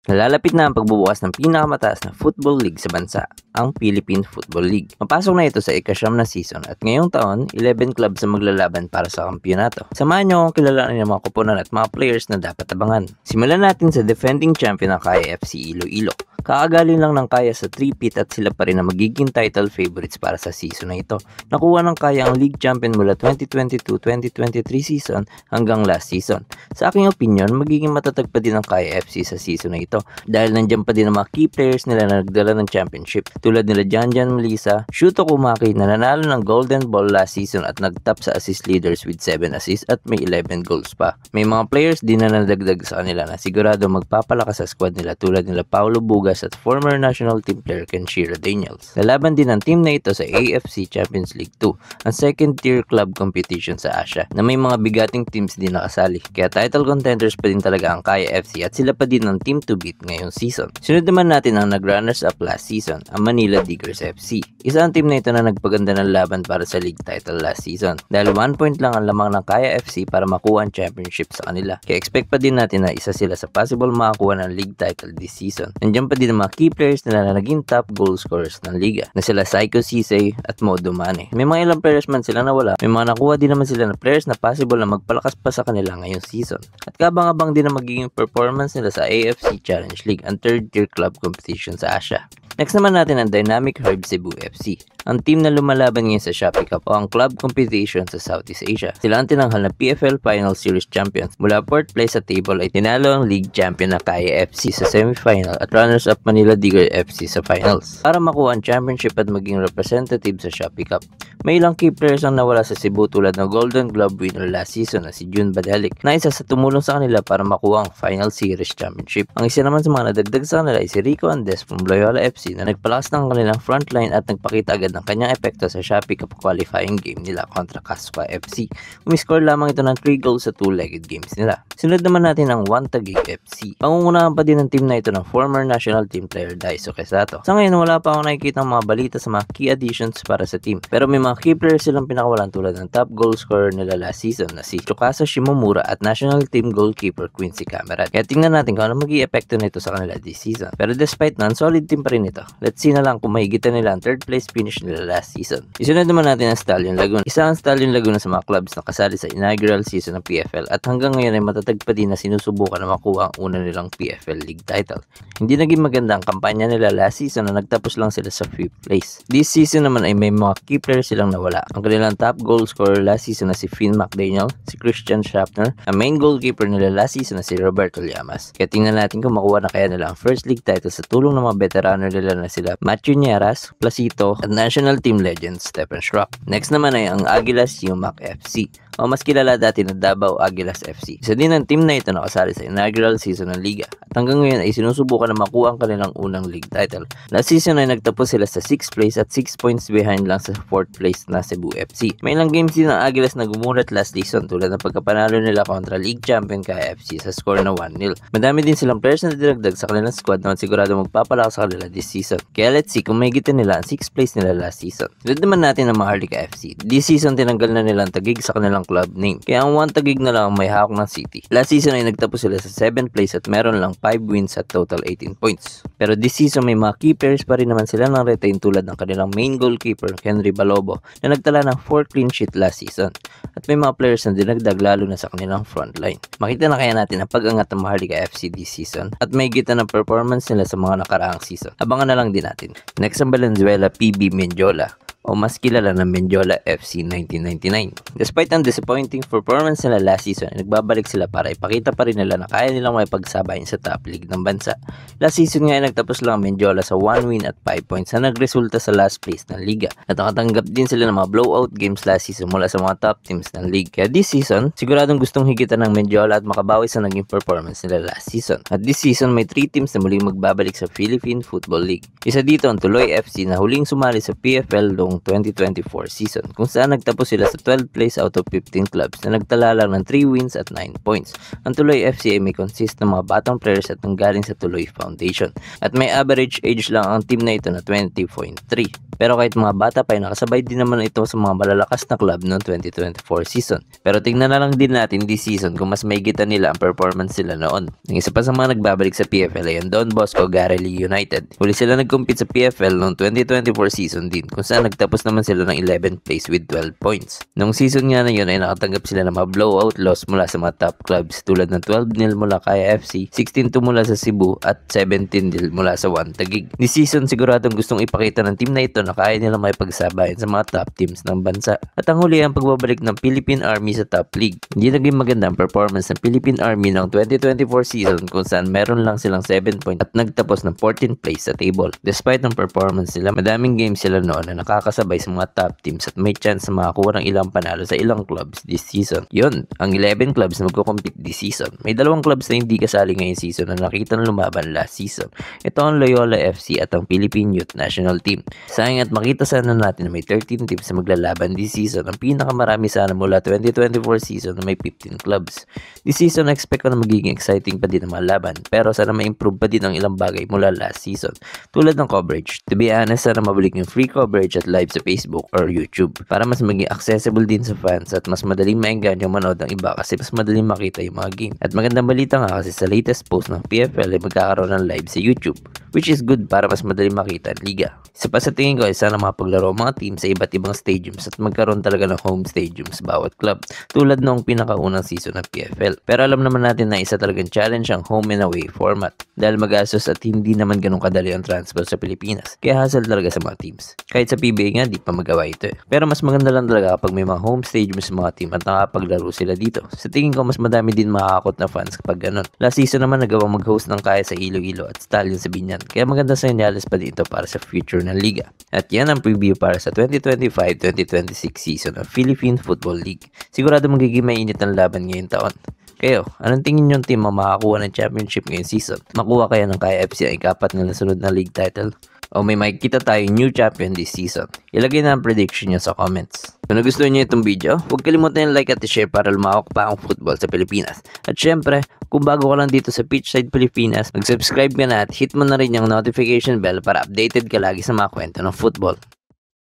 Nalalapit na ang pagbubukas ng pinakamataas na football league sa bansa, ang Philippine Football League. Mapasok na ito sa ika-9 na season at ngayong taon, 11 clubs ang maglalaban para sa kampiyonato. Samahan niyo akong kilalanin ng mga koponan at mga players na dapat abangan. Simulan natin sa defending champion ng Kaya FC Iloilo. Kakagaling lang ng Kaya sa 3-peat at sila pa rin ang magiging title favorites para sa season na ito. Nakuha ng Kaya ang league champion mula 2022-2023 season hanggang last season. Sa aking opinion, magiging matatag pa din ang Kaya FC sa season na ito dahil nandiyan pa din ang mga key players nila na nagdala ng championship tulad nila Janjan Melissa, Shuto Kumaki na nanalo ng Golden Ball last season at nagtop sa assist leaders with 7 assists at may 11 goals pa. May mga players din na nadagdag sa kanila na sigurado magpapalakas sa squad nila tulad nila Paulo Bugas at former national team player Kenshiro Daniels. Lalaban din ang team na ito sa AFC Champions League 2, ang second tier club competition sa Asia na may mga bigating teams din nakasali. Kaya title contenders pa din talaga ang Kaya FC at sila pa din ang team to beat ngayong season. Sunod naman natin ang nag-runners up last season, ang Manila Diggers FC. Isa ang team na ito na nagpaganda ng laban para sa league title last season dahil 1 point lang ang lamang ng Kaya FC para makuha ang championship sa kanila. Kaya expect pa din natin na isa sila sa possible makakuha ng league title this season. Nandiyan pa din ang mga key players nila na naging top goal scorers ng liga na sila Psycho Sisay at Modo Mane. May mga ilang players man sila nawala, may mga nakuha din naman sila na players na possible na magpalakas pa sa kanila ngayong season. At kabang-abang din ang magiging performance nila sa AFC Challenge League, ang third tier club competition sa Asia. Next naman natin ang Dynamic Herb Cebu FC, ang team na lumalaban ngayon sa Shopee Cup o ang club competition sa Southeast Asia. Sila ang tinanghal na PFL Final Series champions. Mula 4th place sa table ay tinalo ang league champion na Kaya FC sa semifinal at runners-up Manila Digger FC sa finals para makuha ang championship at maging representative sa Shopee Cup. May ilang key players ang nawala sa Cebu tulad ng Golden Glove winner last season na si June Badalik na isa sa tumulong sa kanila para makuha ang Final Series Championship. Ang isa naman sa mga nadagdag sa kanila ay si Rico Andes from Loyola FC na nagpalakas ng kanilang frontline at nagpakita agad ng kanyang epekto sa Shopee Cup qualifying game nila kontra Casua FC. Umiscore lamang ito ng 3 goals sa 2-legged games nila. Sunod naman natin ang One Taguig FC. Pangungunahan pa din ng team na ito ng former national team player Daiso Quesato. Sa ngayon wala pa akong nakikita ng mga balita sa mga key additions para sa team. Pero may mga key players silang pinakawalan tulad ng top goal scorer nila last season na si Tsukasa Shimomura at national team goalkeeper Quincy Cameron. Kaya tingnan natin kung ano magiging epekto nito sa kanila this season. Pero despite none, solid team pa rin ito. Let's see na lang kung mahigitan nila ang third place finish nila last season. Isunod naman natin ang Stallion Laguna. Isa ang Stallion Laguna sa mga clubs na kasali sa inaugural season ng PFL at hanggang ngayon ay matatag pa din na sinusubukan na makuha ang una nilang PFL League title. Hindi naging maganda ang kampanya nila last season na nagtapos lang sila sa 5th place. This season naman ay may mga key players silang nawala. Ang kanilang top goal scorer last season na si Finn McDaniel, si Christian Schaffner, ang main goalkeeper nila last season na si Roberto Llamas. Kaya tingnan natin kung makuha na kaya nila ang first league title sa tulong ng mga veterano nila na sila Matthew Nieras, Placito, at national team legend Stephen Schrock. Next naman ay ang Aguilas Yumac FC o mas kilala dati na Davao Aguilas FC. Isa din ang team na ito nakasali sa inaugural season ng liga at hanggang ngayon ay sinusubukan na makuha ang kanilang unang league title. Last season ay nagtapos sila sa 6th place at 6 points behind lang sa 4th place na Cebu FC. May ilang games din ng Aguilas na gumulat last season tulad ng pagkapanalo nila kontra league champion Kaya FC sa score na 1-0. Madami din silang players na dinagdag sa kanilang squad na sigurado magpapalakas sa kanila this season. Kaya let's see kung may gitan nila ang 6th place nila last season. Sunod naman natin ang Maharlika FC. This season tinanggal na nilang Taguig sa kanilang club name. Kaya ang One Taguig na lang ang may hawak ng City. Last season ay nagtapos sila sa 7th place at meron lang 5 wins at total 18 points. Pero this season may mga key players pa rin naman sila ng retain tulad ng kanilang main goalkeeper Henry Balobo na nagtala ng 4 clean sheet last season. At may mga players na dinagdag lalo na sa kanilang frontline. Makita na kaya natin ang pag-angat ng Maharlika FC this season at may kita ng performance nila sa mga nakaraang season. Abangan na lang din natin. Next ang Valenzuela PB Menjola o mas kilala na Menjola FC 1999. Despite ang disappointing performance nila last season, nagbabalik sila para ipakita pa rin nila na kaya nilang may pagsabayin sa top league ng bansa. Last season nga ay nagtapos lang ang Menjola sa 1 win at 5 points na nagresulta sa last place ng liga. At nakatanggap din sila ng mga blowout games last season mula sa mga top teams ng league. Kaya this season, siguradong gustong higitan ng Menjola at makabawi sa naging performance nila last season. At this season, may 3 teams na muling magbabalik sa Philippine Football League. Isa dito ang Tuloy FC na huling sumali sa PFL noong ng 2024 season kung saan nagtapos sila sa 12th place out of 15 clubs na nagtala lang ng 3 wins at 9 points. Ang Tuloy FC ay may consist ng mga batang players at nanggaling sa Tuloy Foundation at may average age lang ang team na ito na 20.3. Pero kahit mga bata pa ay nakasabay din naman ito sa mga malalakas na club noong 2024 season. Pero tingnan na lang din natin this season kung mas mahigitan nila ang performance sila noon. Ang isa pa sa mga nagbabalik sa PFL ay ang Don Bosco Garely United. Huli sila nag-compete sa PFL noong 2024 season din kung saan nagtapos naman sila ng 11th place with 12 points. Noong season nga na yun ay nakatanggap sila ng mga blowout loss mula sa mga top clubs tulad ng 12-0 mula Kaya FC, 16-2 mula sa Cebu at 17-0 mula sa 1 Taguig. This season siguradong gustong ipakita ng team na ito na kaya nila makipagsabayan sa mga top teams ng bansa. At ang huli ang pagbabalik ng Philippine Army sa top league. Hindi naging maganda ang performance ng Philippine Army noong 2024 season kung saan meron lang silang 7 points at nagtapos ng 14th place sa table. Despite ng performance nila, madaming games sila noon na nakakasabay sa mga top teams at may chance na makakuha ng ilang panalo sa ilang clubs this season. Yun, ang 11 clubs na magko-compete this season. May 2 clubs na hindi kasali ngayong season na nakita na lumaban last season. Ito ang Loyola FC at ang Philippine Youth National Team. Sayang at makita sana natin na may 13 teams na maglalaban this season. Ang pinakamarami sana mula 2024 season na may 15 clubs. This season, expect ko na magiging exciting pa din ang mga laban. Pero sana ma-improve pa din ang ilang bagay mula last season. Tulad ng coverage. To be honest, sana mabalik yung free coverage at live sa Facebook or YouTube para mas maging accessible din sa fans at mas madaling maengganyo manood ng iba kasi mas madaling makita yung mga game. At magandang balita nga kasi sa latest post ng PFL ay magkakaroon ng live sa YouTube, which is good para mas madaling makita ang liga. Isa pa sa tingin ko ay sana mapaglaro mga team sa iba't ibang stadiums at magkaroon talaga ng home stadiums bawat club tulad noong pinakaunang season ng PFL. Pero alam naman natin na isa talagang challenge ang home and away format dahil magastos at hindi naman ganun kadali ang transfer sa Pilipinas. Kaya hassle talaga sa mga teams. Kahit sa PBA nga di pa magawa ito eh. Pero mas maganda lang talaga kapag may mga home stadiums sa mga team at nakapaglaro sila dito. Sa tingin ko mas madami din makakakot na fans kapag ganun. Last season naman nagawang mag-host ng Kaya sa Iloilo at Stallion sa Binyan. Kaya maganda sa senyales pa dito para sa future ng liga. At yan ang preview para sa 2025-2026 season ng Philippine Football League. Sigurado magiging mainit ang laban ngayong taon. Kayo, anong tingin nyo team ang makakuha ng championship ngayong season? Makuha kaya ng Kaya FC ang ikapat na sunod na league title? O may makikita tayong new champion this season? Ilagay na ang prediction nyo sa comments. Kung nagustuhan nyo itong video, huwag kalimutan yung like at share para lumawak pa ang football sa Pilipinas. At syempre, kung bago ka lang dito sa Pitchside Pilipinas, mag-subscribe ka na at hit mo na rin yung notification bell para updated ka lagi sa mga kwento ng football.